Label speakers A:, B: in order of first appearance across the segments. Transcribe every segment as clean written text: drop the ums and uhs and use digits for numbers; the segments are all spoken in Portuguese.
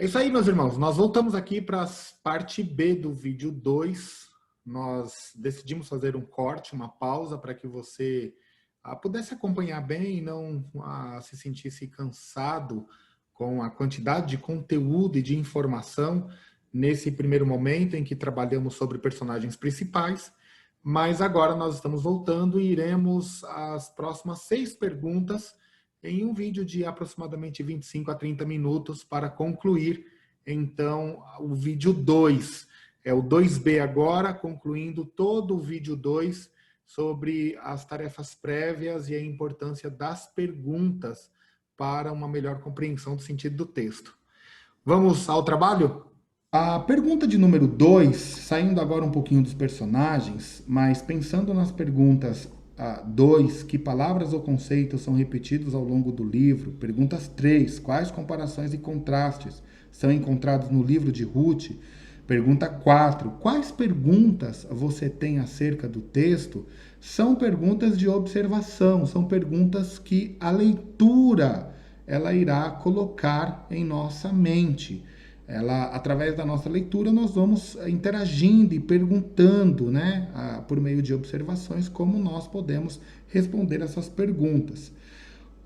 A: É isso aí, meus irmãos. Nós voltamos aqui para a parte B do vídeo 2. Nós decidimos fazer um corte, uma pausa, para que você pudesse acompanhar bem e não se sentisse cansado com a quantidade de conteúdo e de informação nesse primeiro momento em que trabalhamos sobre personagens principais. Mas agora nós estamos voltando e iremos às próximas 6 perguntas em um vídeo de aproximadamente 25 a 30 minutos para concluir, então, o vídeo 2. É o 2B agora, concluindo todo o vídeo 2 sobre as tarefas prévias e a importância das perguntas para uma melhor compreensão do sentido do texto. Vamos ao trabalho? A pergunta de número 2, saindo agora um pouquinho dos personagens, mas pensando nas perguntas 2, que palavras ou conceitos são repetidos ao longo do livro? Perguntas 3, quais comparações e contrastes são encontrados no livro de Ruth? Pergunta 4, quais perguntas você tem acerca do texto? São perguntas de observação, são perguntas que a leitura ela irá colocar em nossa mente. Através da nossa leitura, nós vamos interagindo e perguntando, né, por meio de observações, como nós podemos responder essas perguntas.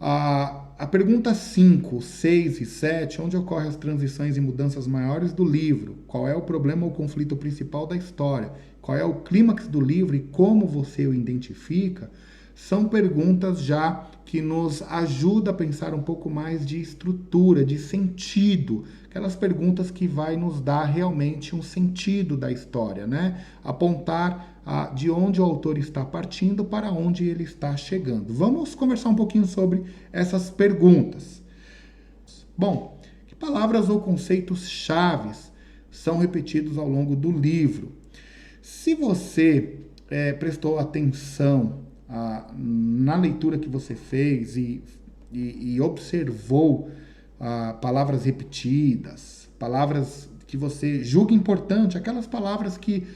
A: A pergunta 5, 6 e 7, onde ocorrem as transições e mudanças maiores do livro? Qual é o problema ou conflito principal da história? Qual é o clímax do livro e como você o identifica? São perguntas já que nos ajudam a pensar um pouco mais de estrutura, de sentido. Aquelas perguntas que vai nos dar realmente um sentido da história, né? Apontar de onde o autor está partindo para onde ele está chegando. Vamos conversar um pouquinho sobre essas perguntas. Bom, que palavras ou conceitos chaves são repetidos ao longo do livro? Se você prestou atenção na leitura que você fez e observou palavras repetidas, palavras que você julga importante, aquelas palavras que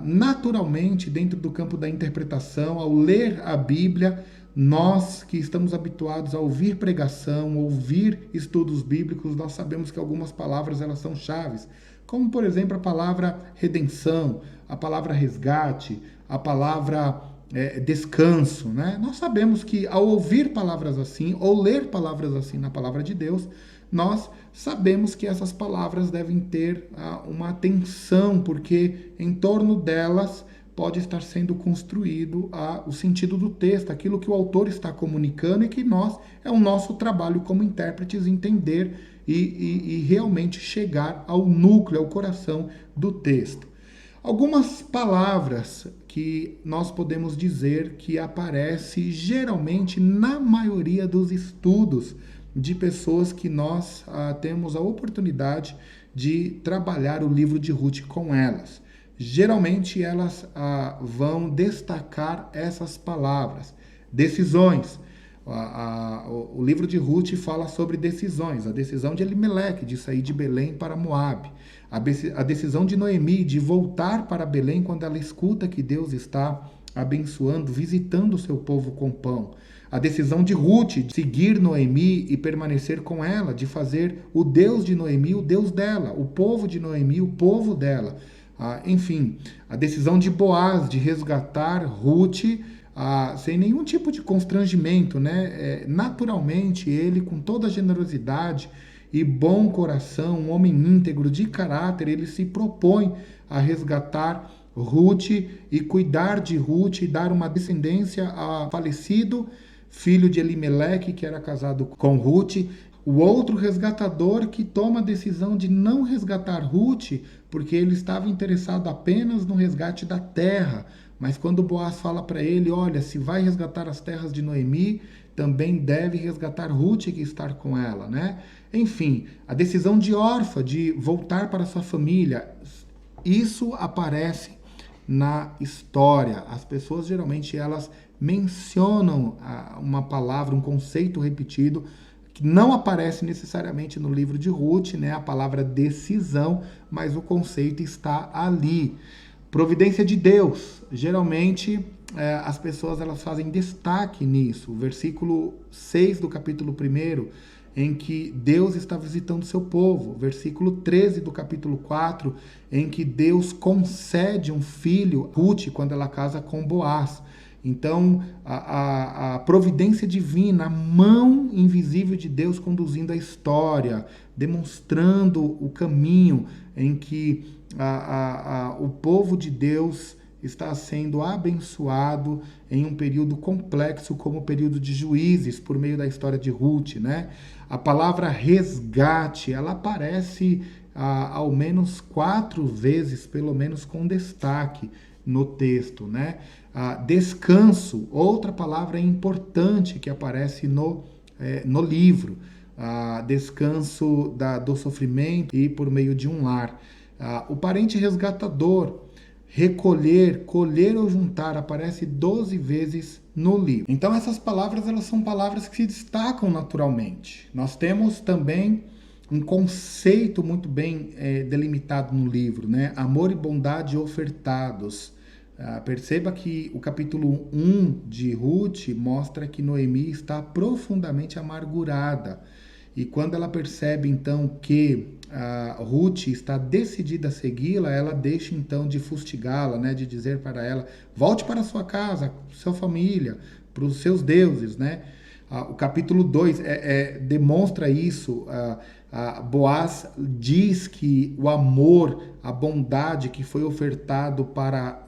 A: naturalmente dentro do campo da interpretação, ao ler a Bíblia, nós que estamos habituados a ouvir pregação, ouvir estudos bíblicos, nós sabemos que algumas palavras elas são chaves, como por exemplo a palavra redenção, a palavra resgate, a palavra descanso, né? Nós sabemos que ao ouvir palavras assim, ou ler palavras assim na palavra de Deus, nós sabemos que essas palavras devem ter uma atenção, porque em torno delas pode estar sendo construído o sentido do texto, aquilo que o autor está comunicando e que é o nosso trabalho como intérpretes entender e realmente chegar ao núcleo, ao coração do texto. Algumas palavras que nós podemos dizer que aparece geralmente na maioria dos estudos de pessoas que nós temos a oportunidade de trabalhar o livro de Ruth com elas. Geralmente elas vão destacar essas palavras. Decisões. O livro de Ruth fala sobre decisões. A decisão de Elimeleque de sair de Belém para Moabe. A decisão de Noemi de voltar para Belém quando ela escuta que Deus está abençoando, visitando o seu povo com pão. A decisão de Ruth de seguir Noemi e permanecer com ela, de fazer o Deus de Noemi o Deus dela, o povo de Noemi o povo dela. Enfim, a decisão de Boaz de resgatar Ruth sem nenhum tipo de constrangimento, né? Naturalmente, ele, com toda a generosidade e bom coração, um homem íntegro de caráter, ele se propõe a resgatar Ruth e cuidar de Ruth e dar uma descendência ao falecido filho de Elimeleque, que era casado com Ruth. O outro resgatador que toma a decisão de não resgatar Ruth, porque ele estava interessado apenas no resgate da terra. Mas quando Boaz fala para ele, olha, se vai resgatar as terras de Noemi, também deve resgatar Ruth que está com ela, né? Enfim, a decisão de Orfa de voltar para sua família, isso aparece na história. As pessoas geralmente elas mencionam uma palavra, um conceito repetido, que não aparece necessariamente no livro de Ruth, né? A palavra decisão, mas o conceito está ali. Providência de Deus. Geralmente as pessoas elas fazem destaque nisso. O versículo 6 do capítulo 1 em que Deus está visitando o seu povo. Versículo 13 do capítulo 4, em que Deus concede um filho, Ruth, quando ela casa com Boaz. Então, a providência divina, a mão invisível de Deus conduzindo a história, demonstrando o caminho em que o povo de Deus está sendo abençoado em um período complexo como o período de Juízes, por meio da história de Ruth, né? A palavra resgate, ela aparece ao menos 4 vezes, pelo menos com destaque no texto, né? Descanso, outra palavra importante que aparece no livro. Descanso do sofrimento e por meio de um lar. O parente resgatador, recolher, colher ou juntar, aparece 12 vezes no livro. Então essas palavras, elas são palavras que se destacam naturalmente. Nós temos também um conceito muito bem delimitado no livro, né? Amor e bondade ofertados. Perceba que o capítulo 1 de Ruth mostra que Noemi está profundamente amargurada. E quando ela percebe, então, que Ruth está decidida a segui-la, ela deixa, então, de fustigá-la, né? De dizer para ela, volte para a sua casa, sua família, para os seus deuses, né? O capítulo 2 demonstra isso. Boaz diz que o amor, a bondade que foi ofertado para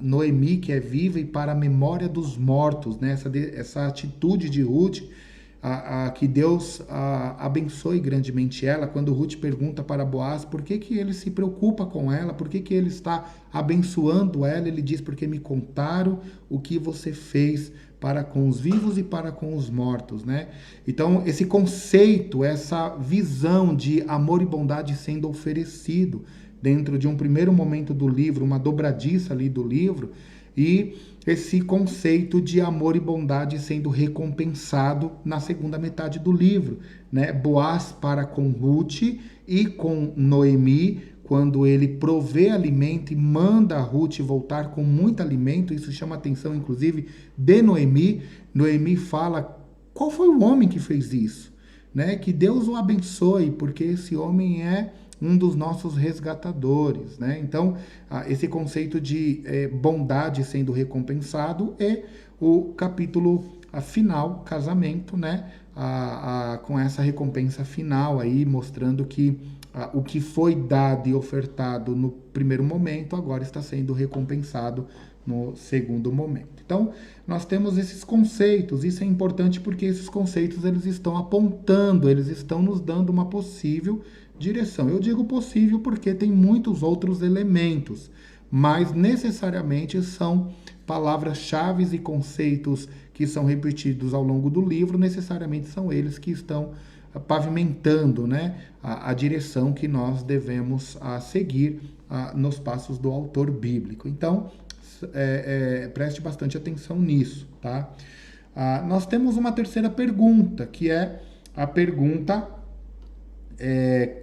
A: Noemi, que é viva, e para a memória dos mortos, né? Essa atitude de Ruth, que Deus abençoe grandemente ela. Quando Ruth pergunta para Boaz por que ele se preocupa com ela, por que ele está abençoando ela, ele diz, porque me contaram o que você fez para com os vivos e para com os mortos, né? Então, esse conceito, essa visão de amor e bondade sendo oferecido dentro de um primeiro momento do livro, uma dobradiça ali do livro, e esse conceito de amor e bondade sendo recompensado na segunda metade do livro, né? Boaz para com Ruth e com Noemi, quando ele provê alimento e manda a Ruth voltar com muito alimento. Isso chama a atenção, inclusive, de Noemi. Noemi fala, qual foi o homem que fez isso? Né? Que Deus o abençoe, porque esse homem é um dos nossos resgatadores, né? Então, esse conceito de bondade sendo recompensado é o capítulo final, casamento, né? Com essa recompensa final aí, mostrando que o que foi dado e ofertado no primeiro momento, agora está sendo recompensado no segundo momento. Então, nós temos esses conceitos. Isso é importante porque esses conceitos, eles estão apontando, eles estão nos dando uma possível direção. Eu digo possível porque tem muitos outros elementos, mas necessariamente são palavras-chave e conceitos que são repetidos ao longo do livro, necessariamente são eles que estão pavimentando, né, a direção que nós devemos seguir nos passos do autor bíblico. Então, preste bastante atenção nisso, tá? Nós temos uma terceira pergunta, que é a pergunta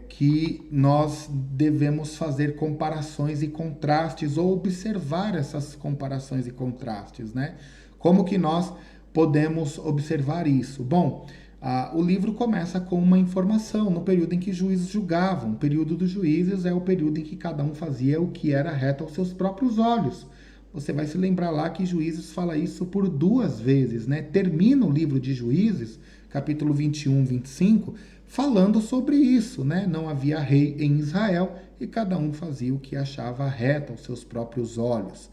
A: que nós devemos fazer comparações e contrastes, ou observar essas comparações e contrastes, né? Como que nós podemos observar isso? Bom, o livro começa com uma informação no período em que juízes julgavam. O período dos juízes é o período em que cada um fazia o que era reto aos seus próprios olhos. Você vai se lembrar lá que Juízes fala isso por 2 vezes, né? Termina o livro de Juízes, capítulo 21, 25, falando sobre isso, né? Não havia rei em Israel e cada um fazia o que achava reto aos seus próprios olhos.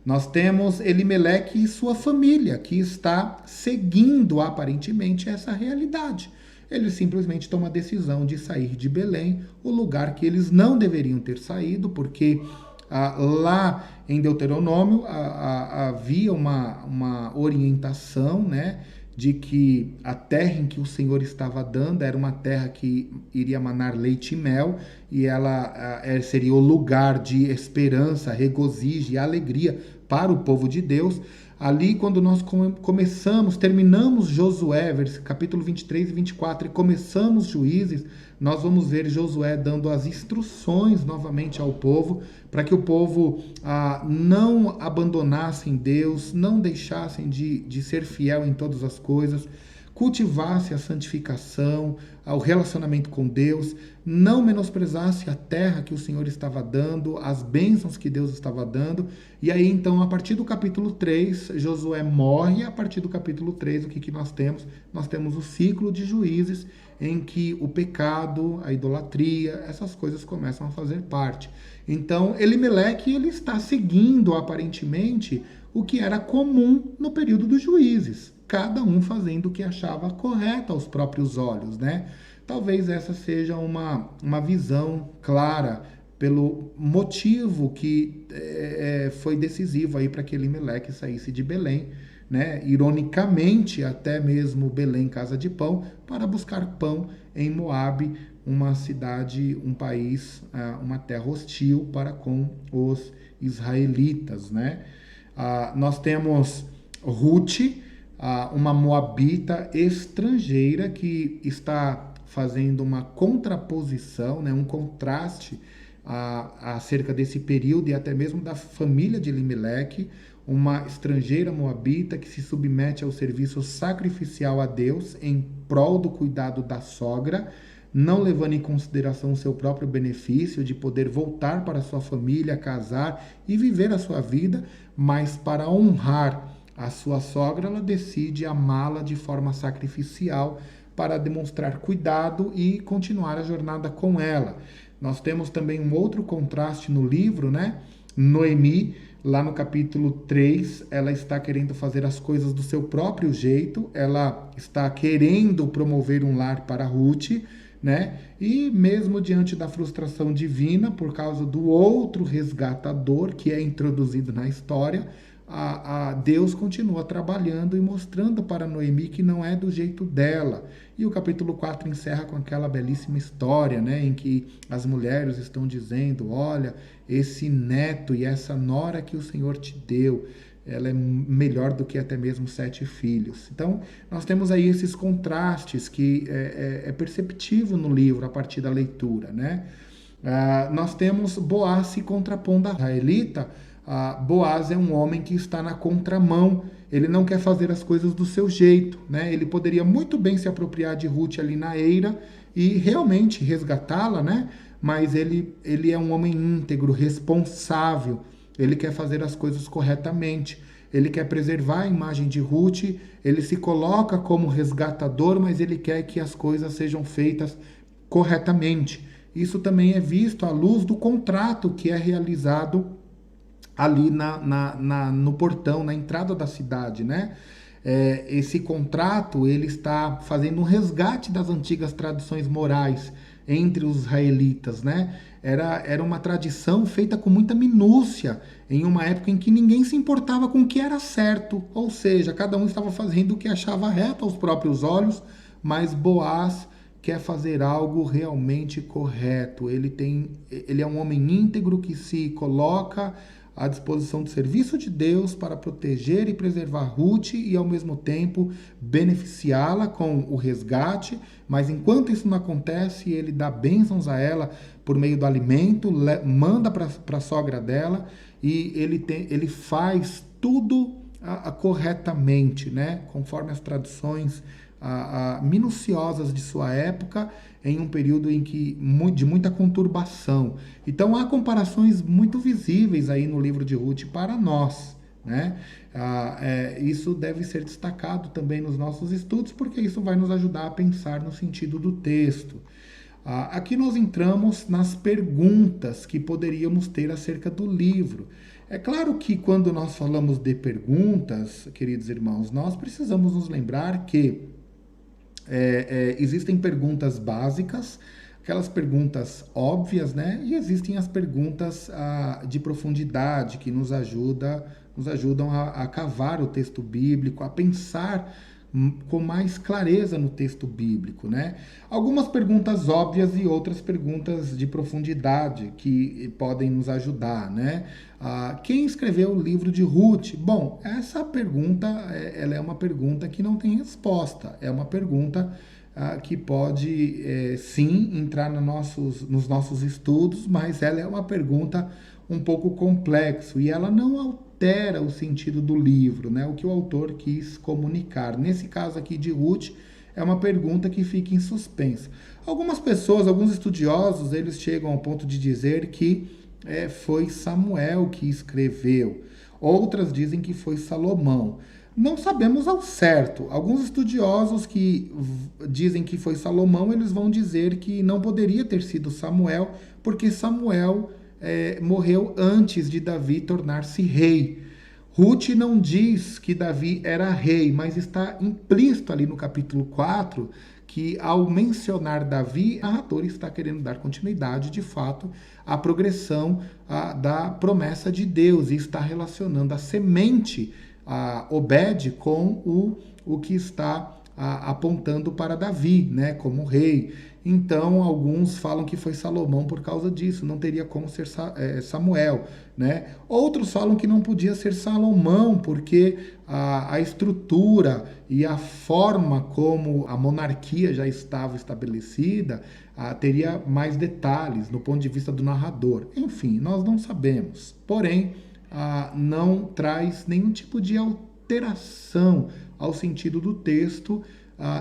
A: Nós temos Elimeleque e sua família, que está seguindo aparentemente essa realidade. Eles simplesmente tomam a decisão de sair de Belém, o lugar que eles não deveriam ter saído, porque lá em Deuteronômio havia uma orientação, né, de que a terra em que o Senhor estava dando era uma terra que iria manar leite e mel, e ela seria o lugar de esperança, regozijo e alegria para o povo de Deus. Ali, quando nós terminamos Josué, capítulo 23 e 24, e começamos Juízes, nós vamos ver Josué dando as instruções novamente ao povo, para que o povo não abandonassem Deus, não deixassem de ser fiel em todas as coisas. cultivasse a santificação, o relacionamento com Deus, não menosprezasse a terra que o Senhor estava dando, as bênçãos que Deus estava dando. E aí, então, a partir do capítulo 3, Josué morre. A partir do capítulo 3, o que nós temos? Nós temos o ciclo de Juízes, em que o pecado, a idolatria, essas coisas começam a fazer parte. Então, Elimeleque, ele está seguindo, aparentemente, o que era comum no período dos juízes, cada um fazendo o que achava correto aos próprios olhos, né? Talvez essa seja uma visão clara pelo motivo que foi decisivo aí para que Elimeleque saísse de Belém, né? Ironicamente, até mesmo Belém, casa de pão, para buscar pão em Moabe, uma cidade, um país, uma terra hostil para com os israelitas, né? Nós temos Ruth, uma moabita estrangeira que está fazendo uma contraposição, né, um contraste acerca desse período e até mesmo da família de Elimeleque, uma estrangeira moabita que se submete ao serviço sacrificial a Deus em prol do cuidado da sogra, não levando em consideração o seu próprio benefício de poder voltar para sua família, casar e viver a sua vida, mas para honrar a sua sogra, ela decide amá-la de forma sacrificial para demonstrar cuidado e continuar a jornada com ela. Nós temos também um outro contraste no livro, né? Noemi, lá no capítulo 3, ela está querendo fazer as coisas do seu próprio jeito, ela está querendo promover um lar para Ruth, né? E mesmo diante da frustração divina, por causa do outro resgatador que é introduzido na história, Deus continua trabalhando e mostrando para Noemi que não é do jeito dela. E o capítulo 4 encerra com aquela belíssima história, né, em que as mulheres estão dizendo: olha, esse neto e essa nora que o Senhor te deu, ela é melhor do que até mesmo 7 filhos. Então, nós temos aí esses contrastes que é perceptível no livro a partir da leitura, né? Nós temos Boaz se contrapondo à israelita. Boaz é um homem que está na contramão, ele não quer fazer as coisas do seu jeito, né? Ele poderia muito bem se apropriar de Ruth ali na eira e realmente resgatá-la, né? Mas ele é um homem íntegro, responsável, ele quer fazer as coisas corretamente, ele quer preservar a imagem de Ruth, ele se coloca como resgatador, mas ele quer que as coisas sejam feitas corretamente. Isso também é visto à luz do contrato que é realizado ali no portão, na entrada da cidade, né? Esse contrato, ele está fazendo um resgate das antigas tradições morais entre os israelitas, né? Era uma tradição feita com muita minúcia, em uma época em que ninguém se importava com o que era certo, ou seja, cada um estava fazendo o que achava reto aos próprios olhos, mas Boaz quer fazer algo realmente correto. Ele é um homem íntegro que se coloca à disposição do serviço de Deus para proteger e preservar Ruth e, ao mesmo tempo, beneficiá-la com o resgate. Mas, enquanto isso não acontece, ele dá bênçãos a ela por meio do alimento, manda para a sogra dela e ele faz tudo corretamente, né? Conforme as tradições minuciosas de sua época, em um período em que de muita conturbação. Então há comparações muito visíveis aí no livro de Ruth para nós, né? Isso deve ser destacado também nos nossos estudos, porque isso vai nos ajudar a pensar no sentido do texto. Aqui nós entramos nas perguntas que poderíamos ter acerca do livro. É claro que quando nós falamos de perguntas, queridos irmãos, nós precisamos nos lembrar que existem perguntas básicas, aquelas perguntas óbvias, né? E existem as perguntas de profundidade que nos ajudam a cavar o texto bíblico, a pensar com mais clareza no texto bíblico, né? Algumas perguntas óbvias e outras perguntas de profundidade que podem nos ajudar, né? Quem escreveu o livro de Ruth? Bom, essa pergunta ela é uma pergunta que não tem resposta, é uma pergunta que pode sim entrar nos nossos estudos, mas ela é uma pergunta um pouco complexa e ela não altera o sentido do livro, né? O que o autor quis comunicar. Nesse caso aqui de Ruth, é uma pergunta que fica em suspenso. Algumas pessoas, alguns estudiosos, eles chegam ao ponto de dizer que foi Samuel que escreveu. Outras dizem que foi Salomão. Não sabemos ao certo. Alguns estudiosos que dizem que foi Salomão, eles vão dizer que não poderia ter sido Samuel, porque Samuel morreu antes de Davi tornar-se rei. Ruth não diz que Davi era rei, mas está implícito ali no capítulo 4 que, ao mencionar Davi, o narrador está querendo dar continuidade, de fato, à progressão da promessa de Deus e está relacionando a semente Obed com o que está apontando para Davi, né, como rei. Então, alguns falam que foi Salomão por causa disso, não teria como ser Samuel, né? Outros falam que não podia ser Salomão, porque a estrutura e a forma como a monarquia já estava estabelecida teria mais detalhes no ponto de vista do narrador. Enfim, nós não sabemos. Porém, não traz nenhum tipo de alteração ao sentido do texto,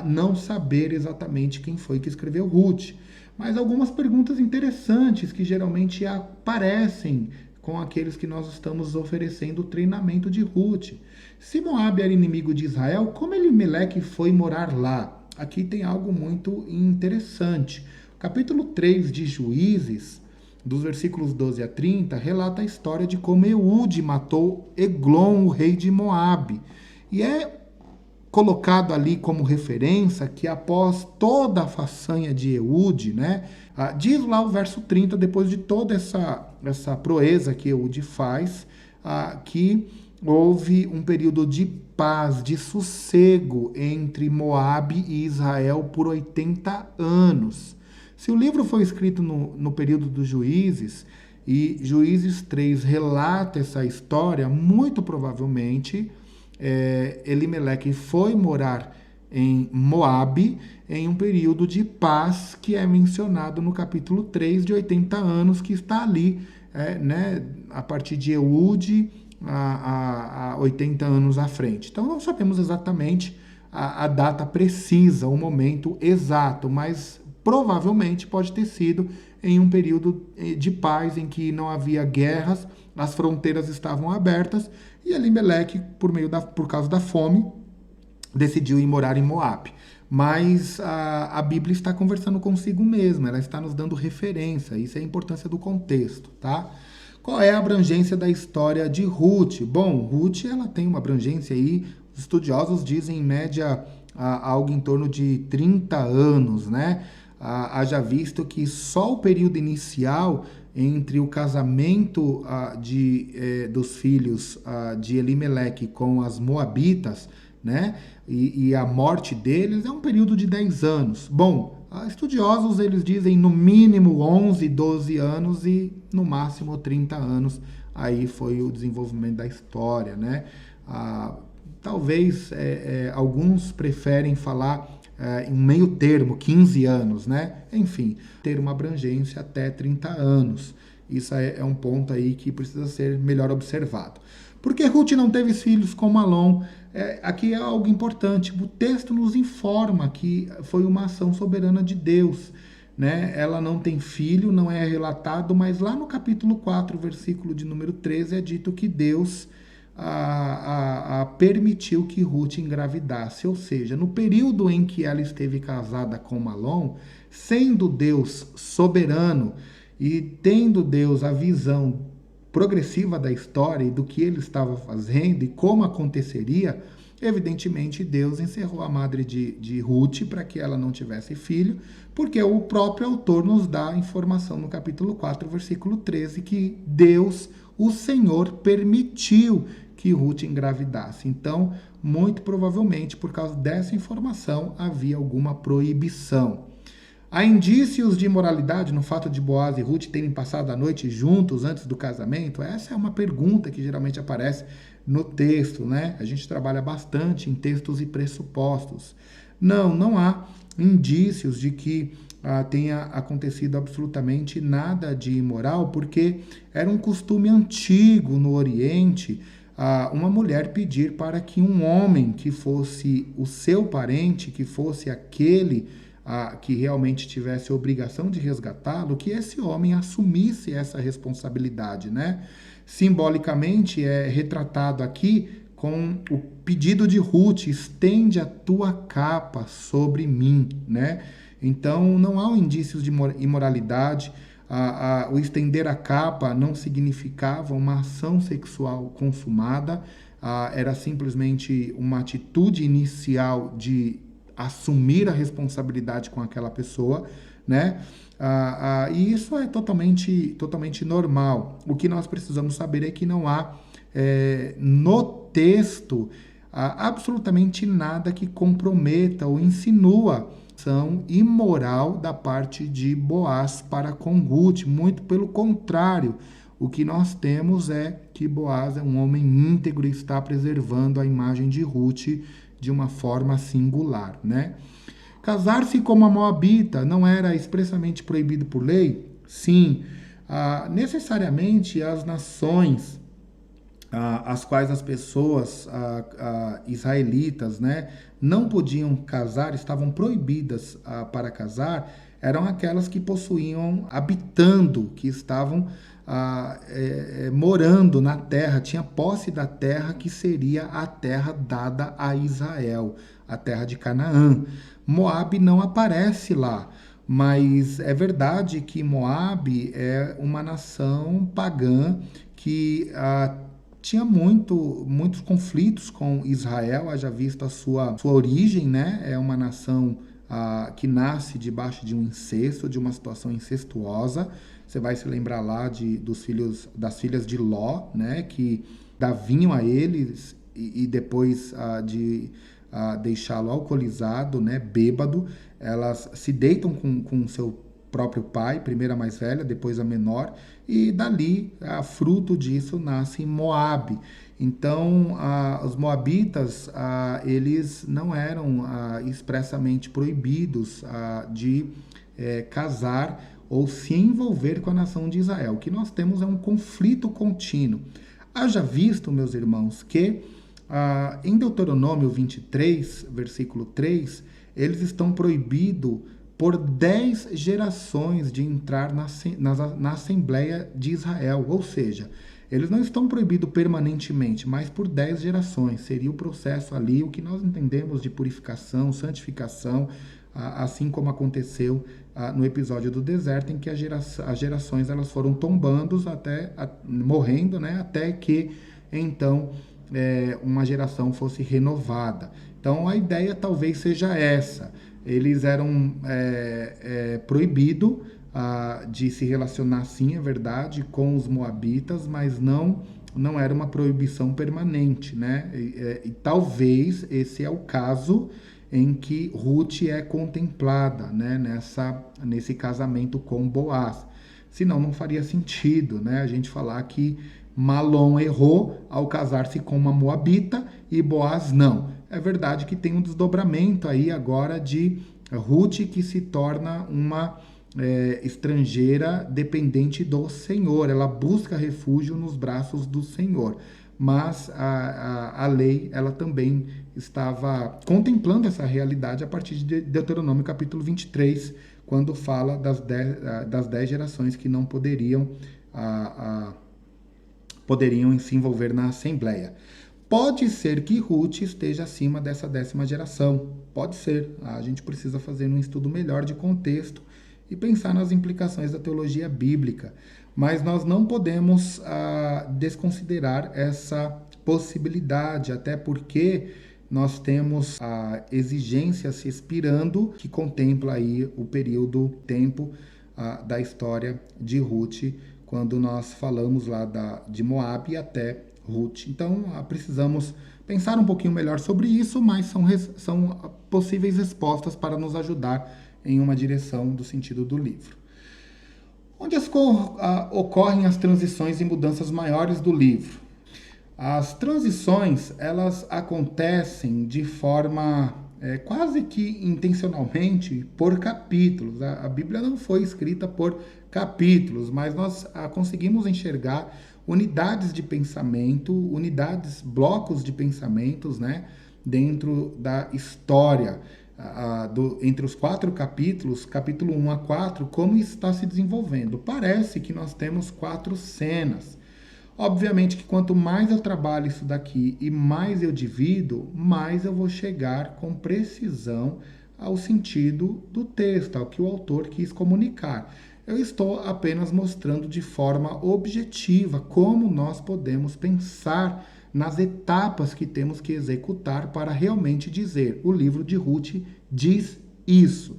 A: não saber exatamente quem foi que escreveu Ruth. Mas algumas perguntas interessantes que geralmente aparecem com aqueles que nós estamos oferecendo o treinamento de Ruth. Se Moabe era inimigo de Israel, como Elimeleque foi morar lá? Aqui tem algo muito interessante. O capítulo 3 de Juízes, dos versículos 12 a 30, relata a história de como Eude matou Eglon, o rei de Moabe. E é colocado ali como referência que após toda a façanha de Eude, né, diz lá o verso 30, depois de toda essa proeza que Eude faz, que houve um período de paz, de sossego entre Moabe e Israel por 80 anos. Se o livro foi escrito no período dos Juízes, e Juízes 3 relata essa história, muito provavelmente Elimeleque foi morar em Moabe em um período de paz que é mencionado no capítulo 3 de 80 anos, que está ali, né, a partir de Eude a 80 anos à frente. Então não sabemos exatamente a data precisa, o momento exato, mas provavelmente pode ter sido em um período de paz em que não havia guerras, as fronteiras estavam abertas e Elimeleque, por causa da fome, decidiu ir morar em Moabe. Mas a Bíblia está conversando consigo mesma, ela está nos dando referência, isso é a importância do contexto, tá? Qual é a abrangência da história de Ruth? Bom, Ruth ela tem uma abrangência aí, os estudiosos dizem em média algo em torno de 30 anos, né? Haja visto que só o período inicial entre o casamento dos filhos de Elimeleque com as Moabitas, né, e a morte deles é um período de 10 anos. Bom, estudiosos eles dizem no mínimo 11, 12 anos e no máximo 30 anos. Aí foi o desenvolvimento da história, né? Talvez alguns preferem falar em meio termo, 15 anos, né? Enfim, ter uma abrangência até 30 anos. Isso é um ponto aí que precisa ser melhor observado. Por que Ruth não teve filhos com Malom? Aqui é algo importante. O texto nos informa que foi uma ação soberana de Deus, né? Ela não tem filho, não é relatado, mas lá no capítulo 4, versículo de número 13, é dito que Deus permitiu que Ruth engravidasse, ou seja, no período em que ela esteve casada com Malom, sendo Deus soberano e tendo Deus a visão progressiva da história e do que ele estava fazendo e como aconteceria, evidentemente Deus encerrou a madre de Ruth para que ela não tivesse filho, porque o próprio autor nos dá a informação no capítulo 4, versículo 13, que Deus, o Senhor, permitiu que Ruth engravidasse. Então, muito provavelmente, por causa dessa informação, havia alguma proibição. Há indícios de imoralidade no fato de Boaz e Ruth terem passado a noite juntos antes do casamento? Essa é uma pergunta que geralmente aparece no texto, né? A gente trabalha bastante em textos e pressupostos. Não há indícios de que tenha acontecido absolutamente nada de imoral, porque era um costume antigo no Oriente uma mulher pedir para que um homem que fosse o seu parente, que fosse aquele que realmente tivesse a obrigação de resgatá-lo, que esse homem assumisse essa responsabilidade, né? Simbolicamente é retratado aqui com o pedido de Ruth: estende a tua capa sobre mim, né? Então não há indícios de imoralidade. O estender a capa não significava uma ação sexual consumada, era simplesmente uma atitude inicial de assumir a responsabilidade com aquela pessoa, né? E isso é totalmente normal. O que nós precisamos saber é que não há no texto absolutamente nada que comprometa ou insinua ação imoral da parte de Boaz para com Ruth. Muito pelo contrário, o que nós temos é que Boaz é um homem íntegro e está preservando a imagem de Ruth de uma forma singular, né? Casar-se com uma moabita não era expressamente proibido por lei? Sim. Necessariamente as nações as quais as pessoas israelitas, né, não podiam casar, estavam proibidas para casar, eram aquelas que possuíam, habitando, que estavam morando na terra, tinha posse da terra que seria a terra dada a Israel, a terra de Canaã. Moabe não aparece lá, mas é verdade que Moabe é uma nação pagã que tinha muitos conflitos com Israel, haja vista a sua origem, né? É uma nação que nasce debaixo de um incesto, de uma situação incestuosa. Você vai se lembrar lá das filhas de Ló, né? Que davinham a eles e depois de deixá-lo alcoolizado, né? Bêbado, elas se deitam com seu próprio pai, primeiro a mais velha, depois a menor, e dali, fruto disso, nasce Moabe. Então, os moabitas, eles não eram expressamente proibidos de casar ou se envolver com a nação de Israel. O que nós temos é um conflito contínuo. Haja visto, meus irmãos, que em Deuteronômio 23, versículo 3, eles estão proibidos por 10 gerações de entrar na Assembleia de Israel. Ou seja, eles não estão proibidos permanentemente, mas por 10 gerações. Seria o processo ali, o que nós entendemos de purificação, santificação, assim como aconteceu no episódio do deserto, em que as gerações elas foram tombando, morrendo, né, até que então uma geração fosse renovada. Então a ideia talvez seja essa. Eles eram proibidos de se relacionar, sim, é verdade, com os moabitas, mas não era uma proibição permanente, né? E talvez esse é o caso em que Ruth é contemplada, né? Nesse casamento com Boaz. Senão não faria sentido, né? A gente falar que Malom errou ao casar-se com uma moabita e Boaz não. É verdade que tem um desdobramento aí agora de Ruth, que se torna uma estrangeira dependente do Senhor. Ela busca refúgio nos braços do Senhor. Mas a lei, ela também estava contemplando essa realidade a partir de Deuteronômio capítulo 23, quando fala das 10 gerações que não poderiam se envolver na Assembleia. Pode ser que Ruth esteja acima dessa 10ª geração. Pode ser. A gente precisa fazer um estudo melhor de contexto e pensar nas implicações da teologia bíblica. Mas nós não podemos desconsiderar essa possibilidade, até porque nós temos a exigência se expirando, que contempla aí o tempo da história de Ruth, quando nós falamos lá de Moabe até Ruth. Então, precisamos pensar um pouquinho melhor sobre isso, mas são possíveis respostas para nos ajudar em uma direção do sentido do livro. Onde ocorrem as transições e mudanças maiores do livro? As transições, elas acontecem de forma quase que intencionalmente por capítulos. A Bíblia não foi escrita por capítulos, mas nós conseguimos enxergar unidades de pensamento, blocos de pensamentos, né, dentro da história, entre os 4 capítulos, capítulo 1 a 4, como está se desenvolvendo. Parece que nós temos 4 cenas. Obviamente que quanto mais eu trabalho isso daqui e mais eu divido, mais eu vou chegar com precisão ao sentido do texto, ao que o autor quis comunicar. Eu estou apenas mostrando de forma objetiva como nós podemos pensar nas etapas que temos que executar para realmente dizer: o livro de Ruth diz isso.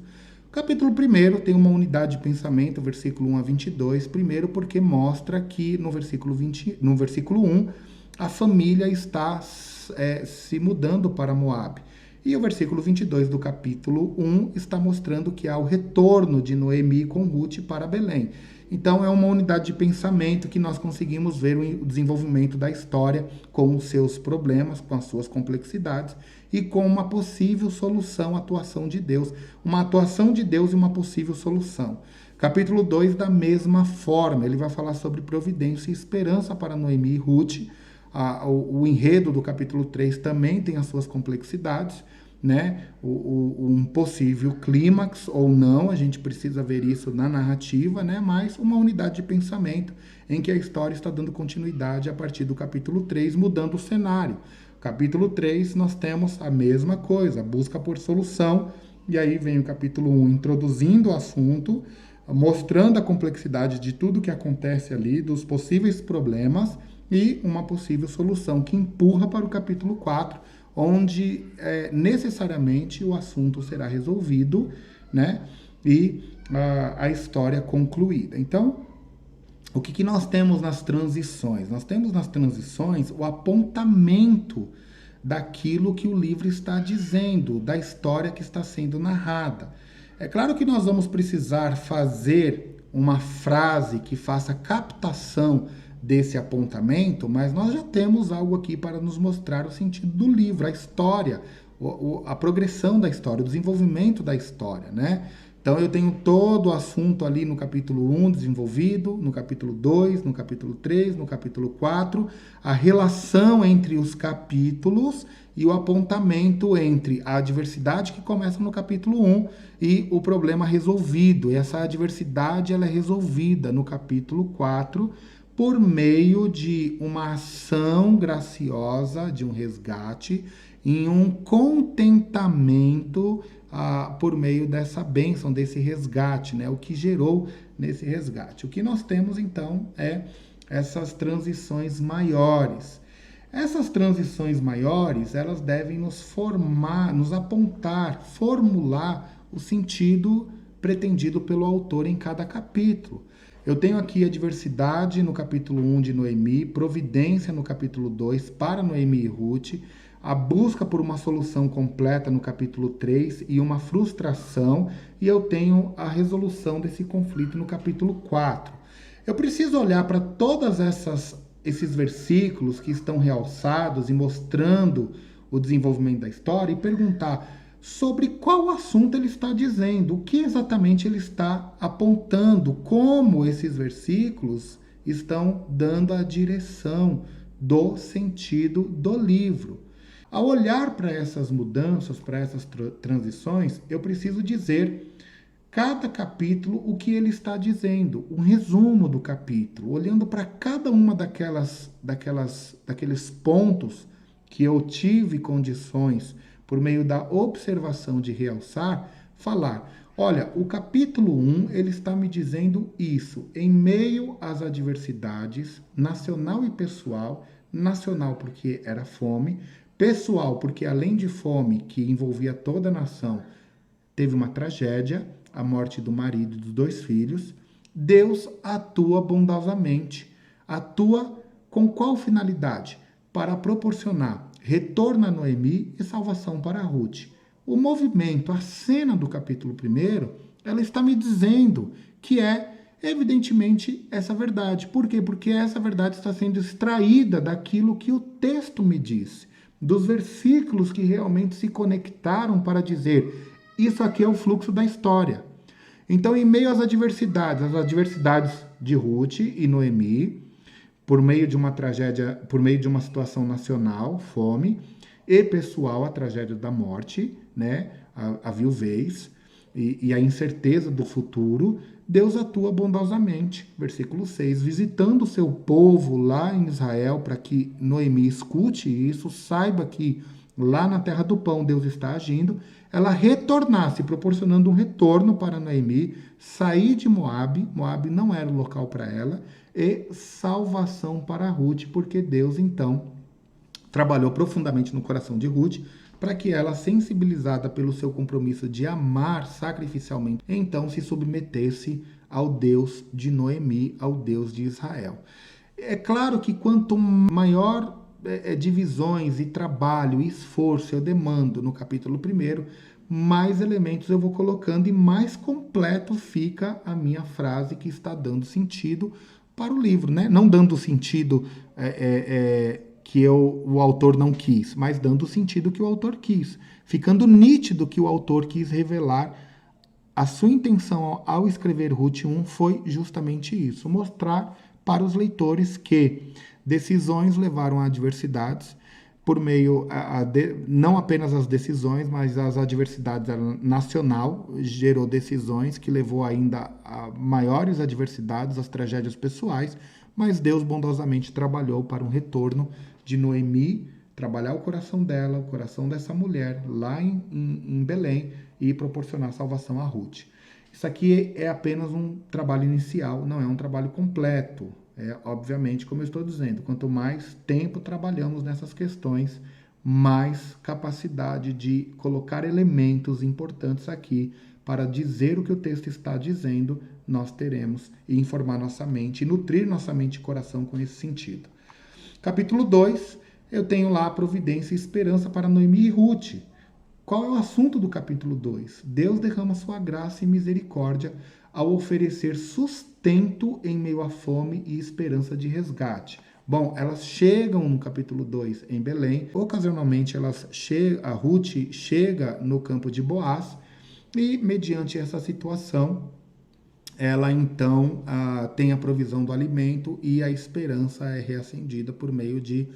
A: O capítulo 1 tem uma unidade de pensamento, versículo 1 a 22, primeiro porque mostra que no versículo 1 a família está se mudando para Moabe. E o versículo 22 do capítulo 1 está mostrando que há o retorno de Noemi com Ruth para Belém. Então é uma unidade de pensamento que nós conseguimos ver o desenvolvimento da história com os seus problemas, com as suas complexidades e com uma possível solução, atuação de Deus. Uma atuação de Deus e uma possível solução. Capítulo 2, da mesma forma, ele vai falar sobre providência e esperança para Noemi e Ruth. O enredo do capítulo 3 também tem as suas complexidades, né? Um possível clímax ou não, a gente precisa ver isso na narrativa, né? Mas uma unidade de pensamento em que a história está dando continuidade a partir do capítulo 3, mudando o cenário. Capítulo 3, nós temos a mesma coisa, busca por solução, e aí vem o capítulo 1 introduzindo o assunto, mostrando a complexidade de tudo que acontece ali, dos possíveis problemas, e uma possível solução que empurra para o capítulo 4, onde necessariamente o assunto será resolvido, né? E a história concluída. Então, o que nós temos nas transições? Nós temos nas transições o apontamento daquilo que o livro está dizendo, da história que está sendo narrada. É claro que nós vamos precisar fazer uma frase que faça captação desse apontamento, mas nós já temos algo aqui para nos mostrar o sentido do livro, a história, a progressão da história, o desenvolvimento da história, né? Então eu tenho todo o assunto ali no capítulo 1 desenvolvido, no capítulo 2, no capítulo 3, no capítulo 4, a relação entre os capítulos e o apontamento entre a adversidade que começa no capítulo 1 e o problema resolvido. E essa adversidade ela é resolvida no capítulo 4, por meio de uma ação graciosa, de um resgate, em um contentamento por meio dessa bênção, desse resgate, né? O que gerou nesse resgate. O que nós temos, então, é essas transições maiores. Essas transições maiores, elas devem nos formar, nos apontar, formular o sentido pretendido pelo autor em cada capítulo. Eu tenho aqui a diversidade no capítulo 1 de Noemi, providência no capítulo 2 para Noemi e Ruth, a busca por uma solução completa no capítulo 3 e uma frustração, e eu tenho a resolução desse conflito no capítulo 4. Eu preciso olhar para todos esses versículos que estão realçados e mostrando o desenvolvimento da história e perguntar sobre qual assunto ele está dizendo, o que exatamente ele está apontando, como esses versículos estão dando a direção do sentido do livro. Ao olhar para essas mudanças, para essas transições, eu preciso dizer cada capítulo o que ele está dizendo, um resumo do capítulo, olhando para cada uma daqueles pontos que eu tive condições por meio da observação de realçar, falar, olha, o capítulo 1, ele está me dizendo isso, em meio às adversidades, nacional e pessoal, nacional porque era fome, pessoal porque além de fome, que envolvia toda a nação, teve uma tragédia, a morte do marido e dos 2 filhos, Deus atua bondosamente, atua com qual finalidade? Para proporcionar retorno a Noemi e salvação para Ruth. O movimento, a cena do capítulo 1, ela está me dizendo que é, evidentemente, essa verdade. Por quê? Porque essa verdade está sendo extraída daquilo que o texto me diz, dos versículos que realmente se conectaram para dizer, isso aqui é o fluxo da história. Então, em meio às adversidades de Ruth e Noemi, por meio de uma tragédia, por meio de uma situação nacional, fome, e pessoal, a tragédia da morte, né? A viuvez e a incerteza do futuro, Deus atua bondosamente, versículo 6, visitando o seu povo lá em Israel, para que Noemi escute isso, saiba que lá na terra do pão Deus está agindo, ela retornasse, proporcionando um retorno para Noemi, sair de Moabe, Moabe não era o local para ela, e salvação para Ruth, porque Deus então trabalhou profundamente no coração de Ruth, para que ela, sensibilizada pelo seu compromisso de amar sacrificialmente, então se submetesse ao Deus de Noemi, ao Deus de Israel. É claro que quanto maior divisões e trabalho e esforço eu demando no capítulo 1, mais elementos eu vou colocando e mais completo fica a minha frase que está dando sentido para o livro, né? Não dando sentido que o autor não quis, mas dando o sentido que o autor quis, ficando nítido que o autor quis revelar. A sua intenção ao escrever Ruth 1 foi justamente isso, mostrar para os leitores que decisões levaram a adversidades, por meio, não apenas as decisões, mas as adversidades nacional, gerou decisões que levou ainda a maiores adversidades, as tragédias pessoais, mas Deus bondosamente trabalhou para um retorno de Noemi, trabalhar o coração dela, o coração dessa mulher lá em Belém e proporcionar salvação a Ruth. Isso aqui é apenas um trabalho inicial, não é um trabalho completo. Obviamente, como eu estou dizendo, quanto mais tempo trabalhamos nessas questões, mais capacidade de colocar elementos importantes aqui para dizer o que o texto está dizendo, nós teremos, e informar nossa mente, e nutrir nossa mente e coração com esse sentido. Capítulo 2, eu tenho lá a providência e esperança para Noemi e Ruth. Qual é o assunto do capítulo 2? Deus derrama sua graça e misericórdia ao oferecer sustento em meio à fome e esperança de resgate. Bom, elas chegam no capítulo 2 em Belém. Ocasionalmente, a Ruth chega no campo de Boaz e, mediante essa situação, ela então tem a provisão do alimento e a esperança é reacendida por meio de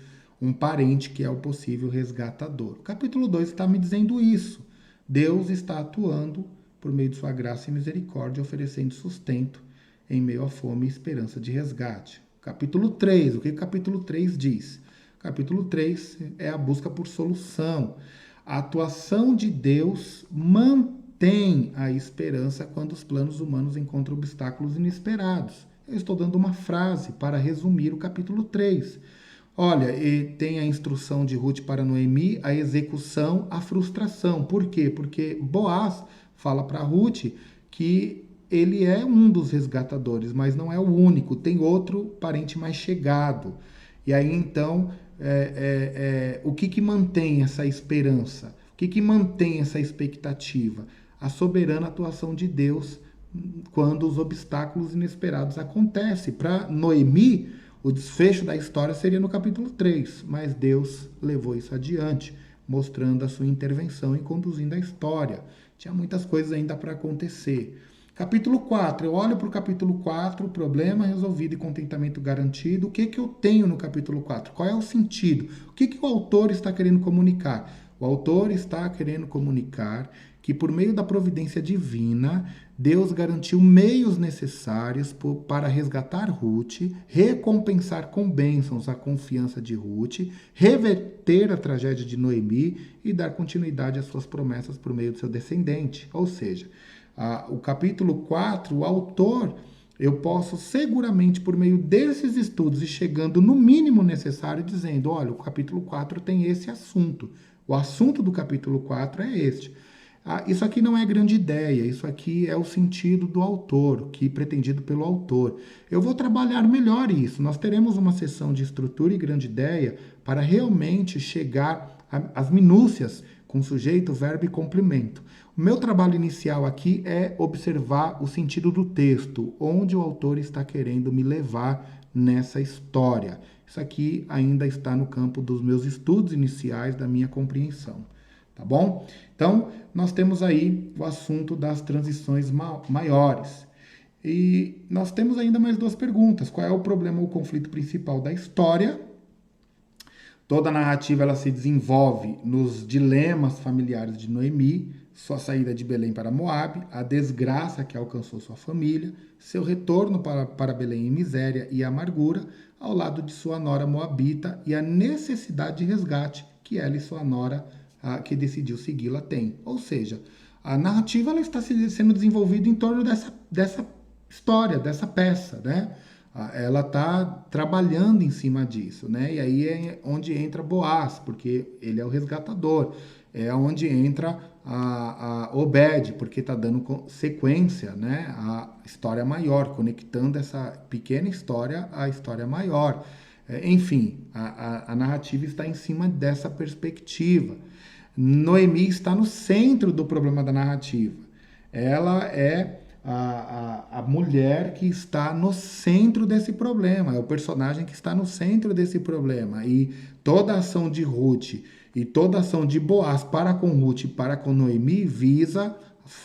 A: um parente que é o possível resgatador. O capítulo 2 está me dizendo isso. Deus está atuando por meio de sua graça e misericórdia, oferecendo sustento em meio à fome e esperança de resgate. Capítulo 3, o que o capítulo 3 diz? Capítulo 3 é a busca por solução. A atuação de Deus mantém a esperança quando os planos humanos encontram obstáculos inesperados. Eu estou dando uma frase para resumir o capítulo 3. Olha, tem a instrução de Ruth para Noemi, a execução, a frustração. Por quê? Porque Boaz fala para Ruth que ele é um dos resgatadores, mas não é o único, tem outro parente mais chegado. E aí então, o que mantém essa esperança? O que mantém essa expectativa? A soberana atuação de Deus quando os obstáculos inesperados acontecem. Para Noemi, o desfecho da história seria no capítulo 3, mas Deus levou isso adiante, mostrando a sua intervenção e conduzindo a história. Tinha muitas coisas ainda para acontecer. Capítulo 4, eu olho para o capítulo 4, problema resolvido e contentamento garantido. O que eu tenho no capítulo 4? Qual é o sentido? O que o autor está querendo comunicar? O autor está querendo comunicar que por meio da providência divina, Deus garantiu meios necessários para resgatar Ruth, recompensar com bênçãos a confiança de Ruth, reverter a tragédia de Noemi e dar continuidade às suas promessas por meio do seu descendente. Ou seja, o capítulo 4, o autor, eu posso seguramente, por meio desses estudos e chegando no mínimo necessário, dizendo, olha, o capítulo 4 tem esse assunto. O assunto do capítulo 4 é este. Isso aqui não é grande ideia, isso aqui é o sentido do autor, que pretendido pelo autor. Eu vou trabalhar melhor isso. Nós teremos uma sessão de estrutura e grande ideia para realmente chegar às minúcias com sujeito, verbo e complemento. O meu trabalho inicial aqui é observar o sentido do texto, onde o autor está querendo me levar nessa história. Isso aqui ainda está no campo dos meus estudos iniciais, da minha compreensão. Tá bom? Então, nós temos aí o assunto das transições maiores. E nós temos ainda mais duas perguntas. Qual é o problema ou conflito principal da história? Toda a narrativa ela se desenvolve nos dilemas familiares de Noemi, sua saída de Belém para Moabe, a desgraça que alcançou sua família, seu retorno para Belém em miséria e amargura, ao lado de sua nora moabita e a necessidade de resgate que ela e sua nora, que decidiu segui-la, têm. Ou seja, a narrativa ela está sendo desenvolvida em torno dessa história, dessa peça, né? Ela está trabalhando em cima disso, né? E aí é onde entra Boaz, porque ele é o resgatador. É onde entra a Obed, porque está dando sequência, né? À história maior, conectando essa pequena história à história maior. Enfim, a narrativa está em cima dessa perspectiva. Noemi está no centro do problema da narrativa. Ela é a mulher que está no centro desse problema, é o personagem que está no centro desse problema. E toda a ação de Ruth e toda a ação de Boaz para com Ruth e para com Noemi visa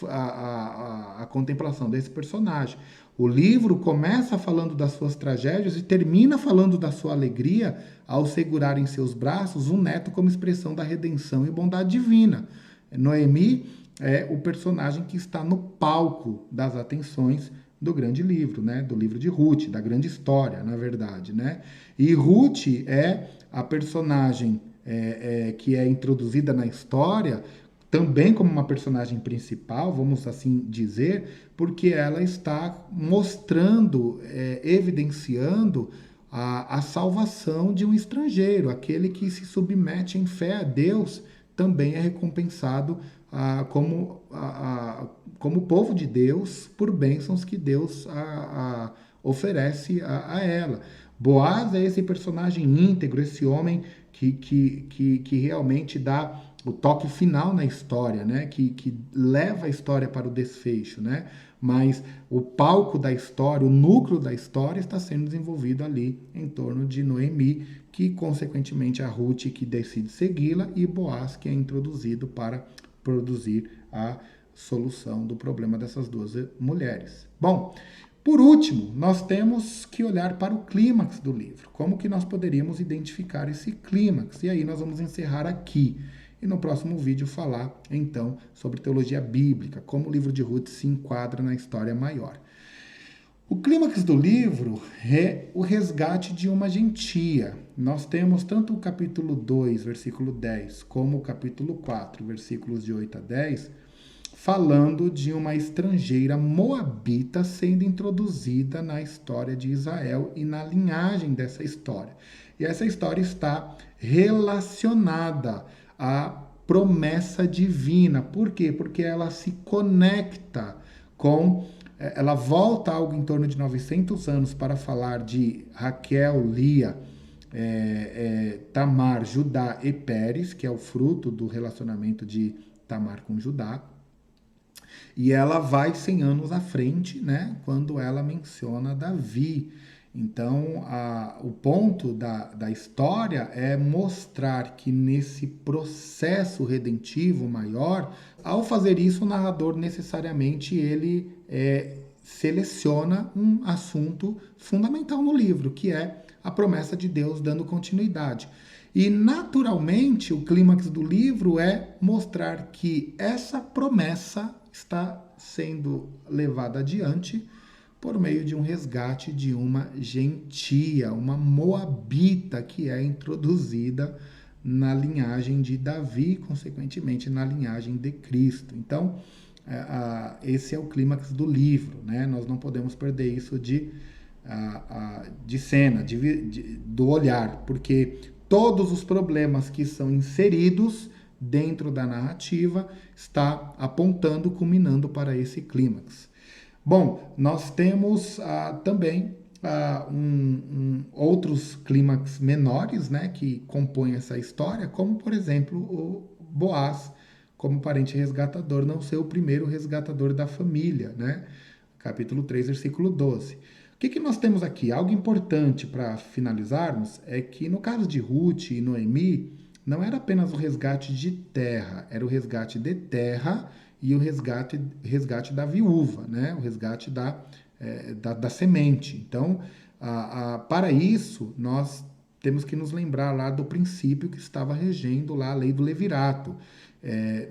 A: a contemplação desse personagem. O livro começa falando das suas tragédias e termina falando da sua alegria ao segurar em seus braços um neto como expressão da redenção e bondade divina. Noemi é o personagem que está no palco das atenções do grande livro, né? Do livro de Ruth, da grande história, na verdade, né? E Ruth é a personagem que é introduzida na história também como uma personagem principal, vamos assim dizer, porque ela está mostrando, evidenciando a salvação de um estrangeiro, aquele que se submete em fé a Deus também é recompensado como povo de Deus por bênçãos que Deus oferece a ela. Boaz é esse personagem íntegro, esse homem que realmente dá o toque final na história, né? Que leva a história para o desfecho, né? Mas o palco da história, o núcleo da história está sendo desenvolvido ali em torno de Noemi, que consequentemente a Ruth que decide segui-la e Boaz que é introduzido para produzir a solução do problema dessas duas mulheres. Bom, por último, nós temos que olhar para o clímax do livro. Como que nós poderíamos identificar esse clímax? E aí nós vamos encerrar aqui. E no próximo vídeo falar, então, sobre teologia bíblica, como o livro de Ruth se enquadra na história maior. O clímax do livro é o resgate de uma gentia. Nós temos tanto o capítulo 2, versículo 10, como o capítulo 4, versículos de 8 a 10, falando de uma estrangeira moabita sendo introduzida na história de Israel e na linhagem dessa história. E essa história está relacionada à promessa divina. Por quê? Porque ela se conecta ela volta algo em torno de 900 anos para falar de Raquel, Lia, Tamar, Judá e Pérez, que é o fruto do relacionamento de Tamar com Judá. E ela vai 100 anos à frente, né, quando ela menciona Davi. Então, o ponto da história é mostrar que nesse processo redentivo maior, ao fazer isso, o narrador necessariamente ele seleciona um assunto fundamental no livro, que é a promessa de Deus dando continuidade. E, naturalmente, o clímax do livro é mostrar que essa promessa está sendo levada adiante por meio de um resgate de uma gentia, uma moabita que é introduzida na linhagem de Davi, consequentemente na linhagem de Cristo. Então, esse é o clímax do livro, né? Nós não podemos perder isso de cena, do olhar, porque todos os problemas que são inseridos dentro da narrativa está apontando, culminando para esse clímax. Bom, nós temos também outros clímax menores, né, que compõem essa história, como, por exemplo, o Boaz, como parente resgatador, não ser o primeiro resgatador da família, né? Capítulo 3, versículo 12. O que nós temos aqui? Algo importante para finalizarmos é que, no caso de Ruth e Noemi, não era apenas o resgate de terra, era o resgate de terra e o resgate da viúva, né? O resgate da da semente. Então, para isso, nós temos que nos lembrar lá do princípio que estava regendo lá a lei do levirato.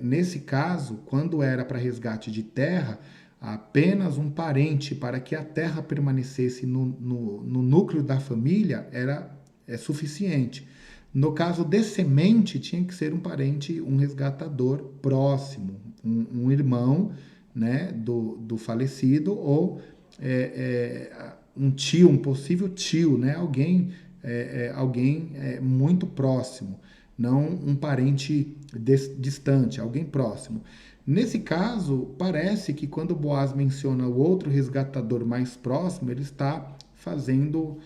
A: Nesse caso, quando era para resgate de terra, apenas um parente para que a terra permanecesse no núcleo da família é suficiente. No caso de semente, tinha que ser um parente, um resgatador próximo, um irmão, né, do falecido, ou um tio, um possível tio, né, alguém muito próximo, não um parente distante, alguém próximo. Nesse caso, parece que quando Boaz menciona o outro resgatador mais próximo, ele está fazendo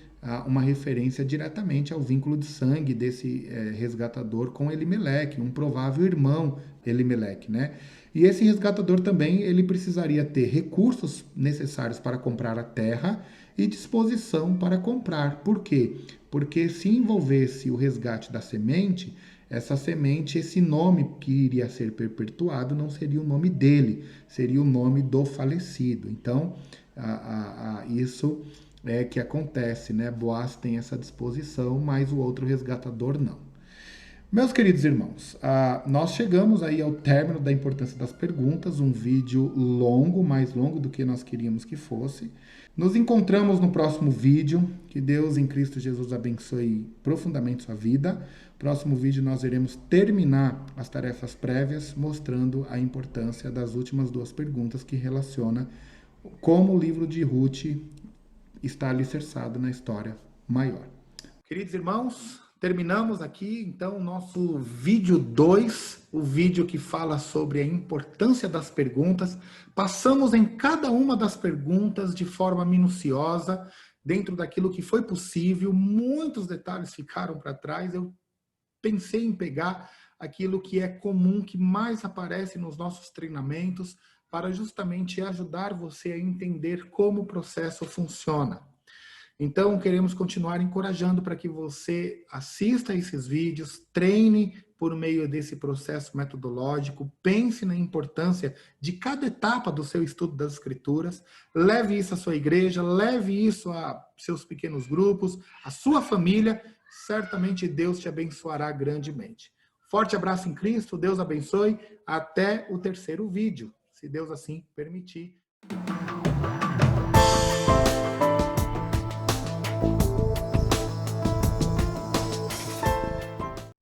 A: uma referência diretamente ao vínculo de sangue desse resgatador com Elimeleque, um provável irmão Elimeleque, né? E esse resgatador também ele precisaria ter recursos necessários para comprar a terra e disposição para comprar. Por quê? Porque se envolvesse o resgate da semente, essa semente, esse nome que iria ser perpetuado não seria o nome dele, seria o nome do falecido. Então, isso é que acontece, né? Boaz tem essa disposição, mas o outro resgatador não. Meus queridos irmãos, nós chegamos aí ao término da importância das perguntas, um vídeo longo, mais longo do que nós queríamos que fosse. Nos encontramos no próximo vídeo. Que Deus em Cristo Jesus abençoe profundamente sua vida. Próximo vídeo nós iremos terminar as tarefas prévias, mostrando a importância das últimas duas perguntas que relaciona como o livro de Ruth está alicerçado na história maior. Queridos irmãos, terminamos aqui, então, o nosso vídeo 2, o vídeo que fala sobre a importância das perguntas. Passamos em cada uma das perguntas de forma minuciosa, dentro daquilo que foi possível. Muitos detalhes ficaram para trás. Eu pensei em pegar aquilo que é comum, que mais aparece nos nossos treinamentos, para justamente ajudar você a entender como o processo funciona. Então, queremos continuar encorajando para que você assista a esses vídeos, treine por meio desse processo metodológico, pense na importância de cada etapa do seu estudo das Escrituras, leve isso à sua igreja, leve isso a seus pequenos grupos, à sua família, certamente Deus te abençoará grandemente. Forte abraço em Cristo, Deus abençoe, até o terceiro vídeo, se Deus assim permitir.